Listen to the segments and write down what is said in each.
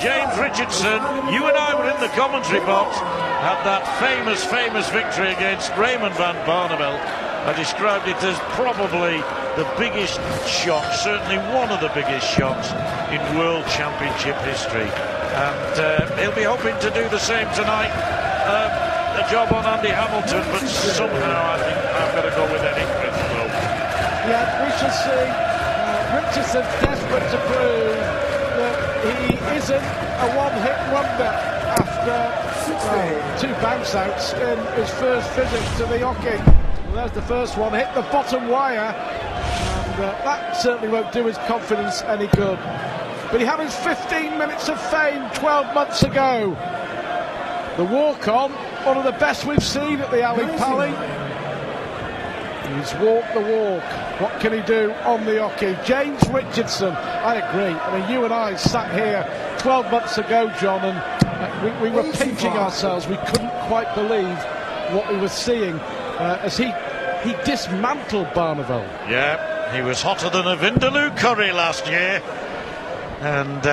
James Richardson, you and I were in the commentary box, had that famous victory against Raymond van Barneveld. I described it as probably the biggest shock, certainly one of the biggest shocks in World Championship history. And he'll be hoping to do the same tonight. A job on Andy Hamilton, but somehow I think I've got to go with Eddie Criswell. Yeah, we shall see. Richardson's desperate to prove that he isn't a one-hit wonder after two bounce outs in his first visit to the hockey. Well, there's the first one, hit the bottom wire, and that certainly won't do his confidence any good. But he had his 15 minutes of fame 12 months ago. The walk-on, one of the best we've seen at the Ali Pali. He's walked the walk. What can he do on the hockey? James Richardson, I agree. I mean, you and I sat here 12 months ago, John, and we were pinching ourselves. We couldn't quite believe what we were seeing as he dismantled Barneveld. Yeah, he was hotter than a Vindaloo curry last year. And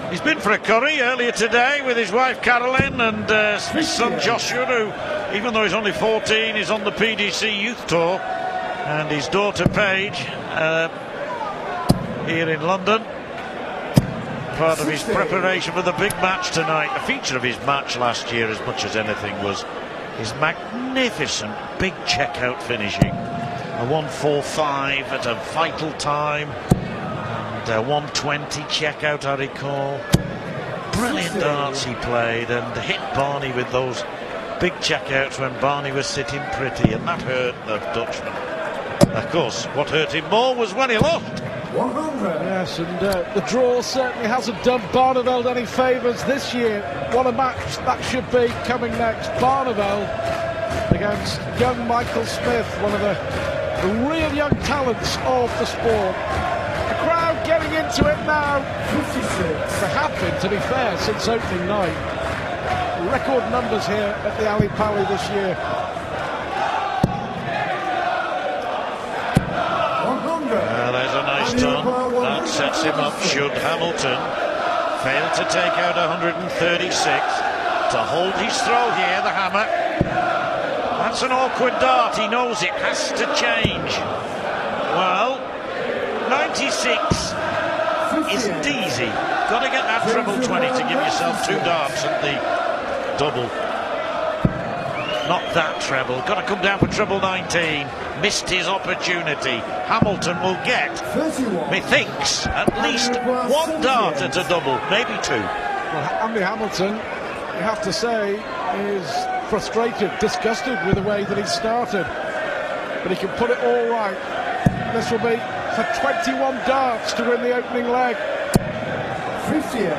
he's been for a curry earlier today with his wife Carolyn and his son Joshua, who, even though he's only 14, is on the PDC Youth Tour, and his daughter Paige here in London. Part of his preparation for the big match tonight. A feature of his match last year, as much as anything, was his magnificent big checkout finishing. A 1:45 at a vital time. 1:20 checkout, I recall. Brilliant darts he played, and hit Barney with those big checkouts when Barney was sitting pretty, and that hurt the Dutchman. Of course, what hurt him more was when he lost. 100. Yes, and the draw certainly hasn't done Barneveld any favours this year. What a match that should be coming next. Barneveld against young Michael Smith, one of the real young talents of the sport. Getting into it now. 56. There have been, to be fair, since opening night. Record numbers here at the Ali Pali this year. 100. There's a nice turn. That sets him up should Hamilton fail to take out 136. To hold his throw here, the hammer. That's an awkward dart. He knows it has to change. Well, 96 isn't easy. Got to get that treble 20 to give yourself two darts at the double. Not that treble. Got to come down for treble 19. Missed his opportunity. Hamilton will get, methinks, at least one dart at a double, maybe two. Well, Andy Hamilton, you have to say, is frustrated, disgusted with the way that he started. But he can put it all right. This will be for 21 darts to win the opening leg. 58.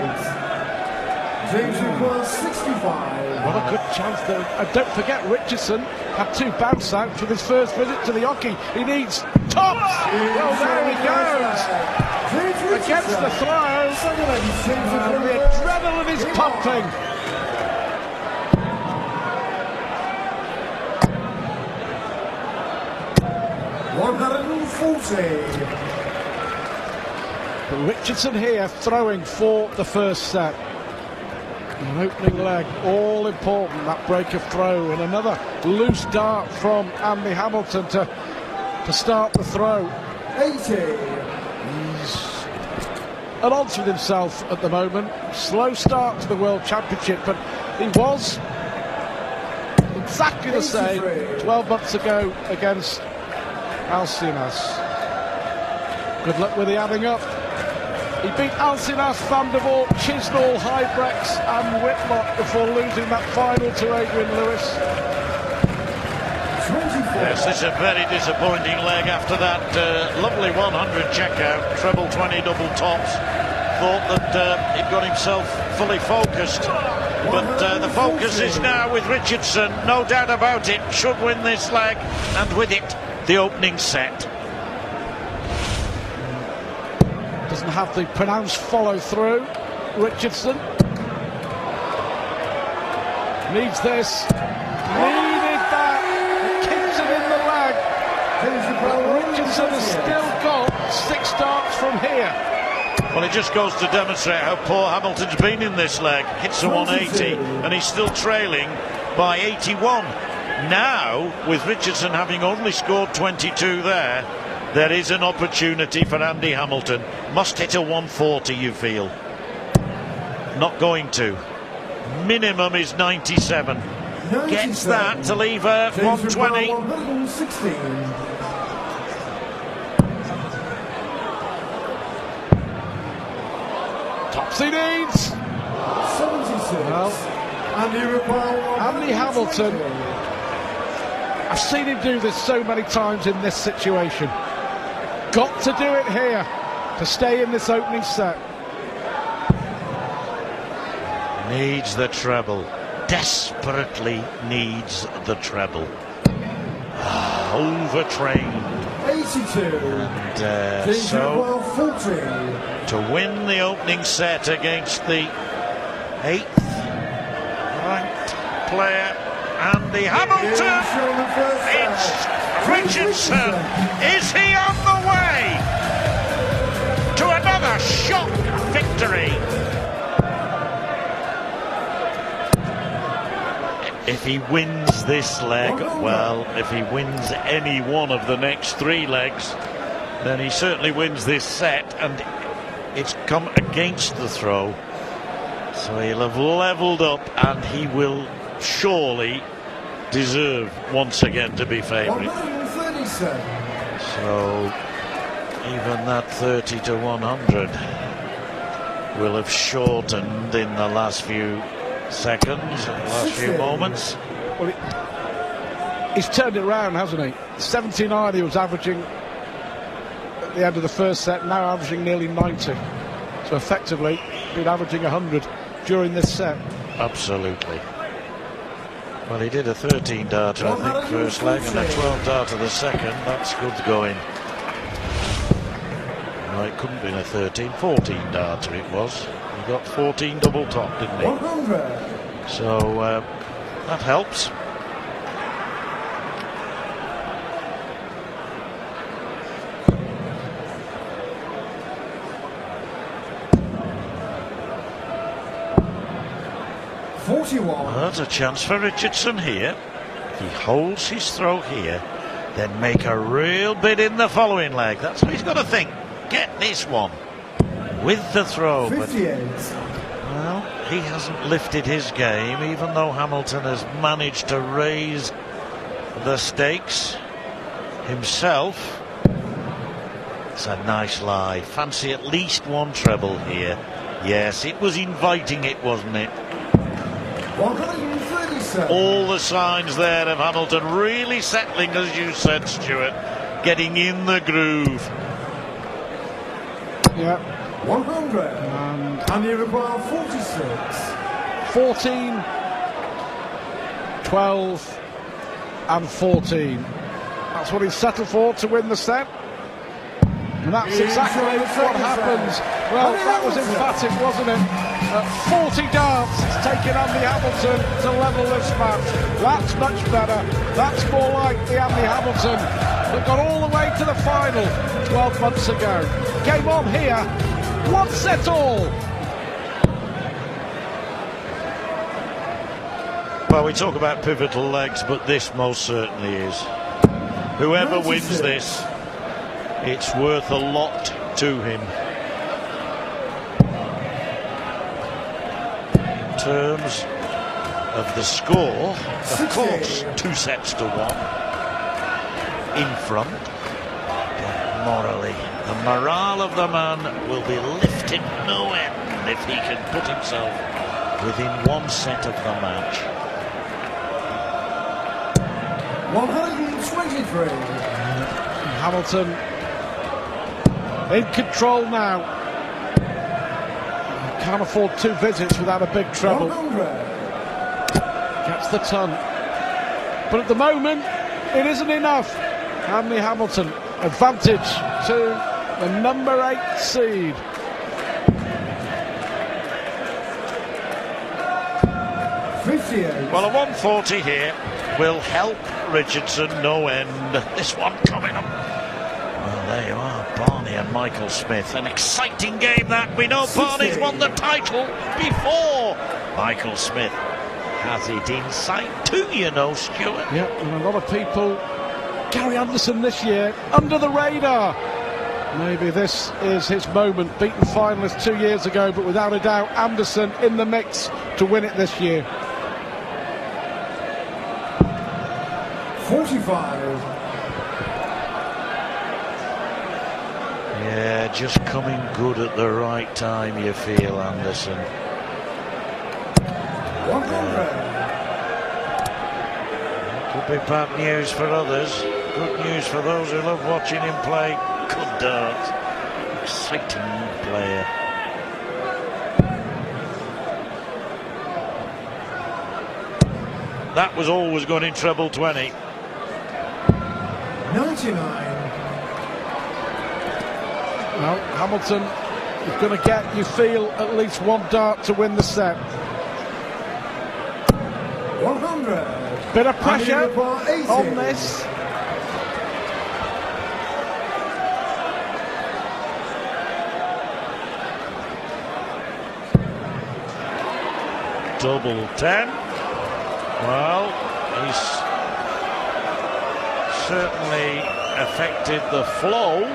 James equals 65. What a good chance though. And don't forget, Richardson had two bounce outs with his first visit to the hockey. He needs tops. Well, there he goes. Against the throw. The adrenaline is pumping. But Richardson here throwing for the first set. An opening leg, all important, that break of throw, and another loose dart from Andy Hamilton to start the throw. 80. He's at odds with himself at the moment. Slow start to the World Championship, but he was exactly the same 12 months ago against Alcinas. Good luck with the adding up. He beat Alcinas, Van der Voort, Chisnall, Hybrex and Whitlock before losing that final to Adrian Lewis. Yes, this is a very disappointing leg after that lovely 100 checkout, treble 20 double tops. Thought that he'd got himself fully focused, but the focus is now with Richardson, no doubt about it, should win this leg, and with it, the opening set. Doesn't have the pronounced follow-through. Richardson needs this. Needed that. It kicks him in the leg. Richardson has still got 6 darts from here. Well, it just goes to demonstrate how poor Hamilton's been in this leg. Hits a 180 and he's still trailing by 81. Now, with Richardson having only scored 22 there is an opportunity for Andy Hamilton. Must hit a 140, you feel. Not going to. Minimum is 97. Gets that to leave her 120. 116. Tops he needs. 76. Well, Andy Hamilton. I've seen him do this so many times in this situation. Got to do it here to stay in this opening set. Needs the treble. Desperately needs the treble. Overtrained. 82. And so to win the opening set against the 8th ranked player, Andy Hamilton, it's Richardson. Is he on the way to another shock victory? If he wins this leg, well, if he wins any one of the next 3 legs, then he certainly wins this set, and it's come against the throw. So he'll have levelled up, and he will surely deserve once again to be favourite. So even that 30 to 100 will have shortened in the last few seconds, last few moments. Well, he's turned it around, hasn't he? 79 he was averaging at the end of the first set, now averaging nearly 90. So effectively been averaging 100 during this set. Absolutely. Well, he did a 13 darter, I think, first leg, and a 12 darter the second. That's good going. No, it couldn't have been a 13, 14 darter it was. He got 14 double top, didn't he? 100. So that helps. That's a chance for Richardson here. If he holds his throw here, then make a real bid in the following leg. That's what he's got to think. Get this one with the throw. 58. But, well, he hasn't lifted his game, even though Hamilton has managed to raise the stakes himself. It's a nice lie. Fancy at least one treble here. Yes, it was inviting it, wasn't it? 137. All the signs there of Hamilton really settling, as you said, Stuart, getting in the groove. Yeah. 100. And you require 46. 14, 12 and 14. That's what he's settled for to win the set. And that's exactly what happens. Well, that was emphatic, wasn't it? 40 darts, it's taken Andy Hamilton to level this match. That's much better. That's more like the Andy Hamilton that got all the way to the final 12 months ago. Game on here, 1 set all. Well, we talk about pivotal legs, but this most certainly is. Whoever wins this, it's worth a lot to him. In terms of the score, of course, 2 sets to 1 in front. But morally, the morale of the man will be lifted no end if he can put himself within 1 set of the match. 123. Hamilton in control now. Can't afford 2 visits without a big treble. 100. Gets the ton. But at the moment, it isn't enough. Andy Hamilton, advantage to the number 8 seed. 58. Well, a 140 here will help Richardson no end. This one coming up. Well, There you are, Barney and Michael Smith. An exciting game that. We know Barney's won the title before. Michael Smith has it inside too, you know, Stuart. Yeah, and a lot of people, Gary Anderson this year, under the radar. Maybe this is his moment. Beaten finalist 2 years ago, but without a doubt, Anderson in the mix to win it this year. 45. Yeah, just coming good at the right time, you feel, Anderson. 100. Could be bad news for others. Good news for those who love watching him play. Good darts. Exciting player. That was always going in treble 20. 99. Well, Hamilton is going to get, you feel, at least one dart to win the set. 100. Bit of pressure on on this. Double 10. Well, he's certainly affected the flow.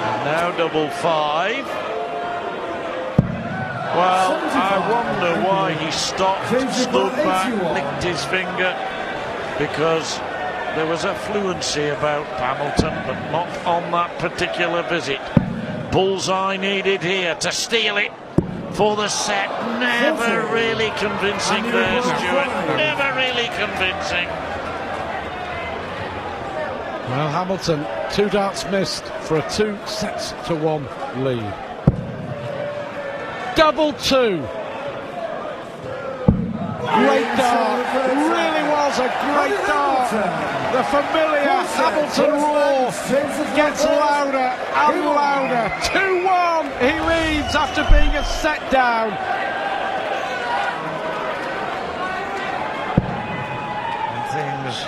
And now double 5. Well, I wonder why he stopped, stood back, licked his finger, because there was a fluency about Hamilton, but not on that particular visit. Bullseye needed here to steal it for the set. Never really convincing there, Stuart. Never really convincing. Well, Hamilton, 2 darts missed for a 2-1 lead. Double 2. Great dart. Really was a great dart. The familiar Hamilton roar gets louder and louder. 2-1. He leads after being a set down. Things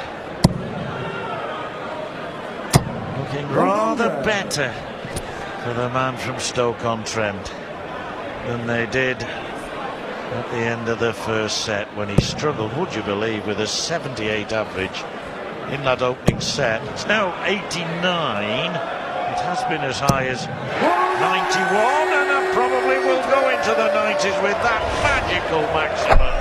looking rather better for the man from Stoke-on-Trent than they did at the end of the first set, when he struggled, would you believe, with a 78 average in that opening set. It's now 89. It has been as high as 91, and it probably will go into the 90s with that magical maximum.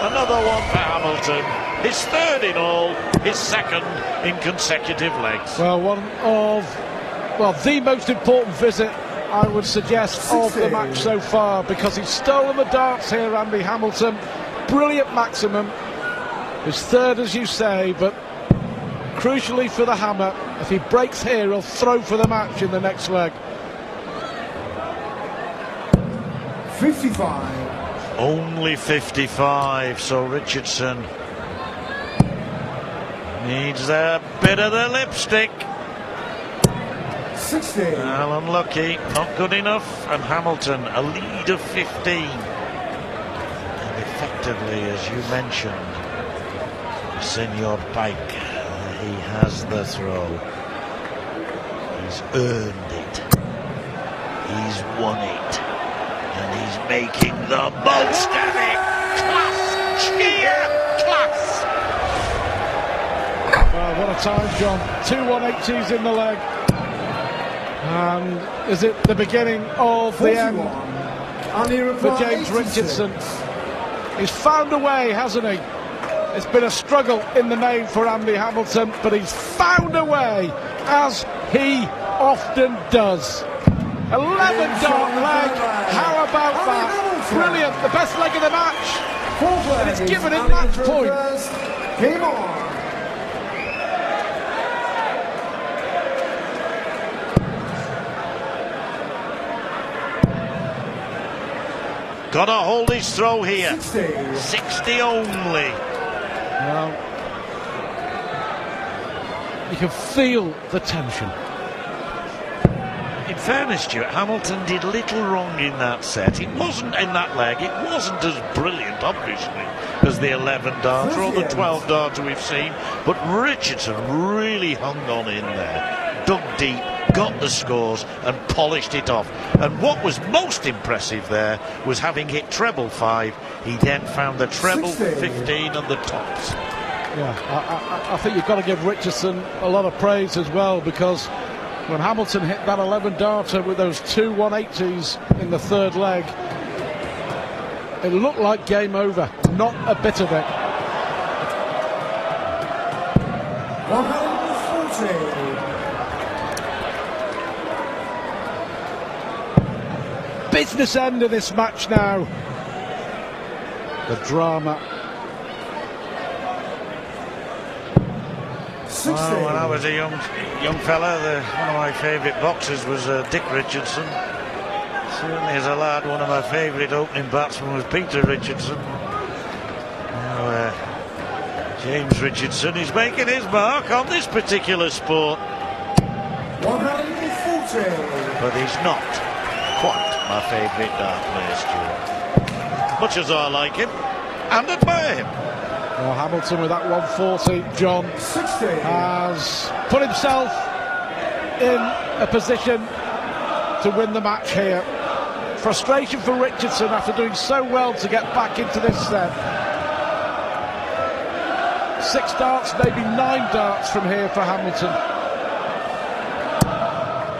Another one for Hamilton. His third in all, his second in consecutive legs. Well, one of, well, the most important visit, I would suggest, of the match so far, because he's stolen the darts here, Andy Hamilton. Brilliant maximum. His third, as you say, but crucially for the hammer, if he breaks here, he'll throw for the match in the next leg. 55. Only 55, so Richardson needs a bit of the lipstick. 60. Well, unlucky, not good enough, and Hamilton a lead of 15. And effectively, as you mentioned, Senor Pike, he has the throw. He's earned it. He's won it. And he's making the most of it. Class! Sheer class! Well, what a time, John. 2 180s in the leg. And is it the beginning of the end for James Richardson? He's found a way, hasn't he? It's been a struggle in the main for Andy Hamilton, but he's found a way, as he often does. 11 dart leg, how about that? Brilliant, the best leg of the match, and it's given him match point. Game on. Got to hold his throw here. 60. 60 only. Well, you can feel the tension. In fairness, Stuart, Hamilton did little wrong in that set. It wasn't in that leg, it wasn't as brilliant, obviously, as the 11 darter or the 12 darter we've seen, but Richardson really hung on in there. dug deep, got the scores and polished it off. And what was most impressive there was having hit treble 5, he then found the treble 15 and the tops. Yeah, I think you've got to give Richardson a lot of praise as well, because when Hamilton hit that 11 darter with those two 180s in the third leg, it looked like game over. Not a bit of it. 140. Business end of this match now. The drama. Well, when I was a young fella, one of my favourite boxers was Dick Richardson. Certainly as a lad, one of my favourite opening batsmen was Peter Richardson. Now, James Richardson is making his mark on this particular sport. 140. But he's not quite my favourite dart player, Stuart. Much as I like him and admire him. Well, Hamilton with that 140, John, 60. has put himself in a position to win the match here. Frustration for Richardson after doing so well to get back into this set. 6 darts, maybe 9 darts from here for Hamilton.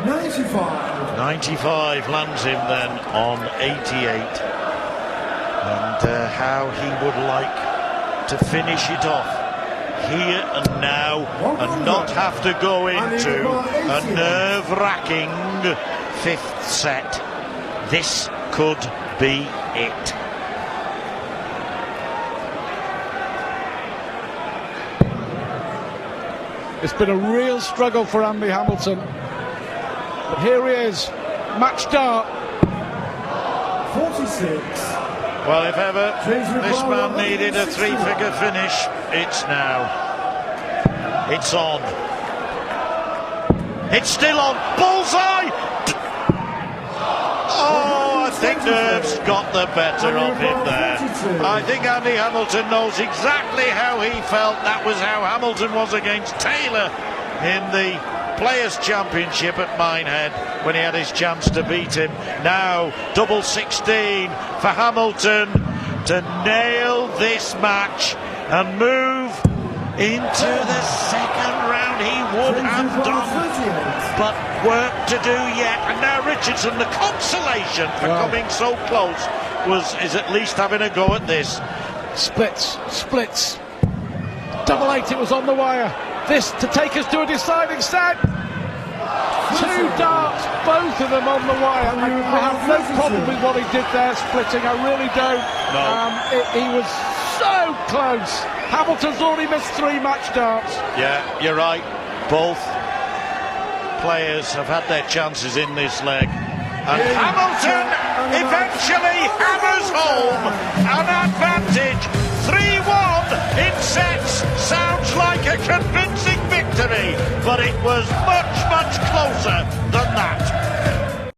95. 95 lands him then on 88. And how he would like to finish it off here and now and not have to go into a nerve-wracking 5th set. This could be it. It's been a real struggle for Andy Hamilton. But here he is, match dart. 46. Well, if ever this man needed a 3-figure finish, it's now. It's on. It's still on. Bullseye! Oh, I think nerves got the better of him there. I think Andy Hamilton knows exactly how he felt. That was how Hamilton was against Taylor in the Players' Championship at Minehead when he had his chance to beat him. Now, double 16 for Hamilton to nail this match and move into the second round. He would have done, but work to do yet. And now Richardson, the consolation for coming so close is at least having a go at this. Splits. Double 8, it was on the wire. This to take us to a deciding set. 2 darts, both of them on the wire. I have no problem with what he did there, splitting. I really don't. No. He was so close. Hamilton's already missed 3 match darts. Yeah, you're right. Both players have had their chances in this leg. And Hamilton eventually hammers home an advantage. 3-1 in sets. Sounds like a convincing victory, but it was much, much closer than that.